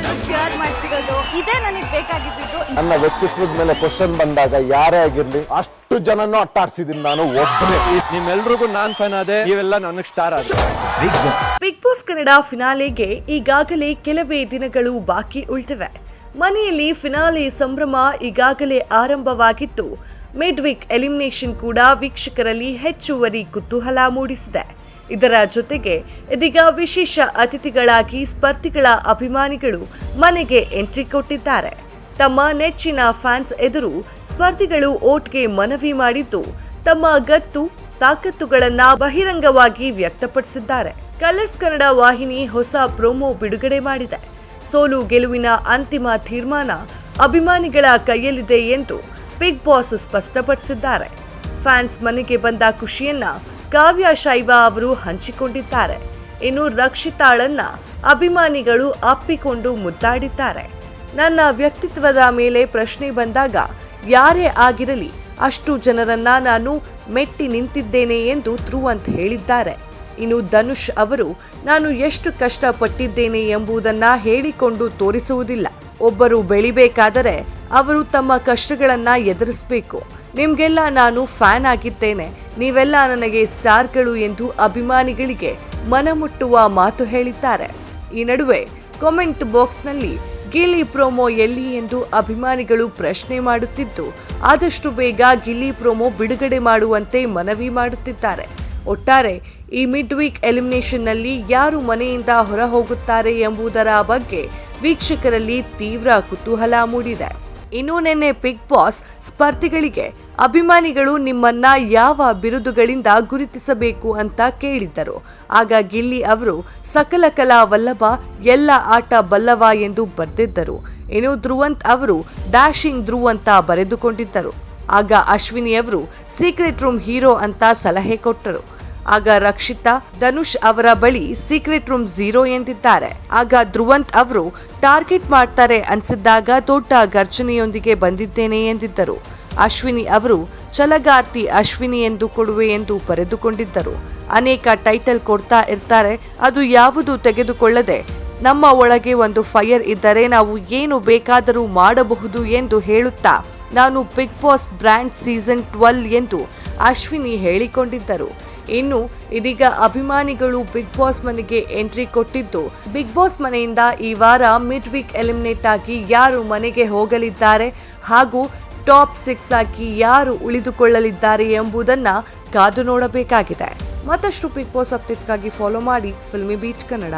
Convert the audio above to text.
ಎಲ್ಲರೂ ಚೇರ್ ಮಾಡ್ತಿರೋದು ಇದೇ ನನಗೆ ಬೇಕಾಗಿದ್ದು. ನನ್ನ ವ್ಯಕ್ತಿತ್ವದ ಮೇಲೆ ಕ್ವಶನ್ ಬಂದಾಗ ಯಾರೇ ಆಗಿರ್ಲಿ ಅಷ್ಟು ಜನನು ಅಟ್ಟಾಡ್ಸಿದೀನಿ ನಾನು ಒಬ್ಬನೇ. ನಿಮ್ಮೆಲ್ರಿಗೂ ನಾನ್ ಫ್ಯಾನ್ ಆದೆ, ನೀವೆಲ್ಲ ನನಗೆ ಸ್ಟಾರ್ ಆದ್ರೆ. ಬಿಗ್ ಬಾಸ್ ಕನ್ನಡ ಫಿನಾಲೆಗೆ ಈಗಾಗಲೇ ಕೆಲವೇ ದಿನಗಳು ಬಾಕಿ ಉಳಿದಿವೆ. ಮನೆಯಲ್ಲಿ ಫಿನಾಲೆ ಸಂಭ್ರಮ ಈಗಾಗಲೇ ಆರಂಭವಾಗಿದ್ದು, ಮಿಡ್ ವೀಕ್ ಎಲಿಮಿನೇಷನ್ ಕೂಡ ವೀಕ್ಷಕರಲ್ಲಿ ಹೆಚ್ಚುವರಿ ಕುತೂಹಲ ಮೂಡಿಸಿದೆ. ಇದರ ಜೊತೆಗೆ ಇದೀಗ ವಿಶೇಷ ಅತಿಥಿಗಳಾಗಿ ಸ್ಪರ್ಧಿಗಳ ಅಭಿಮಾನಿಗಳು ಮನೆಗೆ ಎಂಟ್ರಿ ಕೊಟ್ಟಿದ್ದಾರೆ. ತಮ್ಮ ನೆಚ್ಚಿನ ಫ್ಯಾನ್ಸ್ ಎದುರು ಸ್ಪರ್ಧಿಗಳು ಓಟ್ಗೆ ಮನವಿ ಮಾಡಿದ್ದು, ತಮ್ಮ ಗತ್ತು ತಾಕತ್ತುಗಳನ್ನ ಬಹಿರಂಗವಾಗಿ ವ್ಯಕ್ತಪಡಿಸಿದ್ದಾರೆ. ಕಲರ್ಸ್ ಕನ್ನಡ ವಾಹಿನಿ ಹೊಸ ಪ್ರೋಮೋ ಬಿಡುಗಡೆ ಮಾಡಿದೆ. ಸೋಲು ಗೆಲುವಿನ ಅಂತಿಮ ತೀರ್ಮಾನ ಅಭಿಮಾನಿಗಳ ಕೈಯಲ್ಲಿದೆ ಎಂದು ಬಿಗ್ ಬಾಸ್ ಸ್ಪಷ್ಟಪಡಿಸಿದ್ದಾರೆ. ಫ್ಯಾನ್ಸ್ ಮನೆಗೆ ಬಂದ ಖುಷಿಯನ್ನ ಕಾವ್ಯ ಶೈವ ಅವರು ಹಂಚಿಕೊಂಡಿದ್ದಾರೆ. ಇನ್ನು ರಕ್ಷಿತಾಳನ್ನ ಅಭಿಮಾನಿಗಳು ಅಪ್ಪಿಕೊಂಡು ಮುದ್ದಾಡಿದ್ದಾರೆ. ನನ್ನ ವ್ಯಕ್ತಿತ್ವದ ಮೇಲೆ ಪ್ರಶ್ನೆ ಬಂದಾಗ ಯಾರೇ ಆಗಿರಲಿ ಅಷ್ಟು ಜನರನ್ನ ನಾನು ಮೆಟ್ಟಿ ನಿಂತಿದ್ದೇನೆ ಎಂದು ಧ್ರುವಂತ್ ಹೇಳಿದ್ದಾರೆ. ಇನ್ನು ಧನುಷ್ ಅವರು ನಾನು ಎಷ್ಟು ಕಷ್ಟಪಟ್ಟಿದ್ದೇನೆ ಎಂಬುದನ್ನ ಹೇಳಿಕೊಂಡು ತೋರಿಸುವುದಿಲ್ಲ. ಒಬ್ಬರು ಬೆಳಿಬೇಕಾದರೆ ಅವರು ತಮ್ಮ ಕಷ್ಟಗಳನ್ನ ಎದುರಿಸಬೇಕು. ನಿಮ್ಗೆಲ್ಲ ನಾನು ಫ್ಯಾನ್ ಆಗಿದ್ದೇನೆ, ನೀವೆಲ್ಲ ನನಗೆ ಸ್ಟಾರ್ಗಳು ಎಂದು ಅಭಿಮಾನಿಗಳಿಗೆ ಮನಮುಟ್ಟುವ ಮಾತು ಹೇಳಿದ್ದಾರೆ. ಈ ನಡುವೆ ಕಾಮೆಂಟ್ ಬಾಕ್ಸ್ನಲ್ಲಿ ಗಿಲ್ಲಿ ಪ್ರೋಮೋ ಎಲ್ಲಿ ಎಂದು ಅಭಿಮಾನಿಗಳು ಪ್ರಶ್ನೆ ಮಾಡುತ್ತಿದ್ದು, ಆದಷ್ಟು ಬೇಗ ಗಿಲ್ಲಿ ಪ್ರೋಮೋ ಬಿಡುಗಡೆ ಮಾಡುವಂತೆ ಮನವಿ ಮಾಡುತ್ತಿದ್ದಾರೆ. ಒಟ್ಟಾರೆ ಈ ಮಿಡ್ ವೀಕ್ ಎಲಿಮಿನೇಷನ್ನಲ್ಲಿ ಯಾರು ಮನೆಯಿಂದ ಹೊರ ಹೋಗುತ್ತಾರೆ ಎಂಬುದರ ಬಗ್ಗೆ ವೀಕ್ಷಕರಲ್ಲಿ ತೀವ್ರ ಕುತೂಹಲ ಮೂಡಿದೆ. ಇನ್ನು ನಿನ್ನೆ ಬಿಗ್ ಬಾಸ್ ಸ್ಪರ್ಧಿಗಳಿಗೆ ಅಭಿಮಾನಿಗಳು ನಿಮ್ಮನ್ನ ಯಾವ ಬಿರುದುಗಳಿಂದ ಗುರುತಿಸಬೇಕು ಅಂತ ಕೇಳಿದ್ದರು. ಆಗ ಗಿಲ್ಲಿ ಅವರು ಸಕಲ ಕಲಾ ವಲ್ಲಭ, ಎಲ್ಲ ಆಟ ಬಲ್ಲವ ಎಂದು ಬರೆದಿದ್ದರು. ಇನ್ನು ಧ್ರುವಂತ್ ಅವರು ಡ್ಯಾಶಿಂಗ್ ಧ್ರುವ್ ಅಂತ ಬರೆದುಕೊಂಡಿದ್ದರು. ಆಗ ಅಶ್ವಿನಿ ಅವರು ಸೀಕ್ರೆಟ್ ರೂಮ್ ಹೀರೋ ಅಂತ ಸಲಹೆ ಕೊಟ್ಟರು. ಆಗ ರಕ್ಷಿತಾ ಧನುಷ್ ಅವರ ಬಳಿ ಸೀಕ್ರೆಟ್ ರೂಮ್ 0 ಎಂದಿದ್ದಾರೆ. ಆಗ ಧ್ರುವಂತ್ ಅವರು ಟಾರ್ಗೆಟ್ ಮಾಡ್ತಾರೆ ಅನ್ಸಿದ್ದಾಗ ದೊಡ್ಡ ಗರ್ಜನೆಯೊಂದಿಗೆ ಬಂದಿದ್ದೇನೆ ಎಂದಿದ್ದರು. ಅಶ್ವಿನಿ ಅವರು ಛಲಗಾರ್ತಿ ಅಶ್ವಿನಿ ಎಂದು ಕೊಡುವೆ ಎಂದು ಬರೆದುಕೊಂಡಿದ್ದರು. ಅನೇಕ ಟೈಟಲ್ ಕೊಡ್ತಾ ಇರ್ತಾರೆ, ಅದು ಯಾವುದು ತೆಗೆದುಕೊಳ್ಳದೆ ನಮ್ಮ ಒಳಗೆ ಒಂದು ಫೈರ್ ಇದ್ದರೆ ನಾವು ಏನು ಬೇಕಾದರೂ ಮಾಡಬಹುದು ಎಂದು ಹೇಳುತ್ತಾ ನಾನು ಬಿಗ್ ಬಾಸ್ ಬ್ರ್ಯಾಂಡ್ ಸೀಸನ್ 12 ಎಂದು ಅಶ್ವಿನಿ ಹೇಳಿಕೊಂಡಿದ್ದರು. ಇನ್ನು ಇದೀಗ ಅಭಿಮಾನಿಗಳು ಬಿಗ್ ಬಾಸ್ ಮನೆಗೆ ಎಂಟ್ರಿ ಕೊಟ್ಟಿದ್ದು, ಬಿಗ್ ಬಾಸ್ ಮನೆಯಿಂದ ಈ ವಾರ ಮಿಡ್ ವೀಕ್ ಎಲಿಮಿನೇಟ್ ಆಗಿ ಯಾರು ಮನೆಗೆ ಹೋಗಲಿದ್ದಾರೆ ಹಾಗೂ ಟಾಪ್ 6 ಆಗಿ ಯಾರು ಉಳಿದುಕೊಳ್ಳಲಿದ್ದಾರೆ ಎಂಬುದನ್ನ ಕಾದು ನೋಡಬೇಕಾಗಿದೆ. ಮತ್ತಷ್ಟು ಬಿಗ್ ಬಾಸ್ ಅಪ್ಡೇಟ್ಸ್ಗಾಗಿ ಫಾಲೋ ಮಾಡಿ ಫಿಲ್ಮಿ ಬೀಟ್ ಕನ್ನಡ.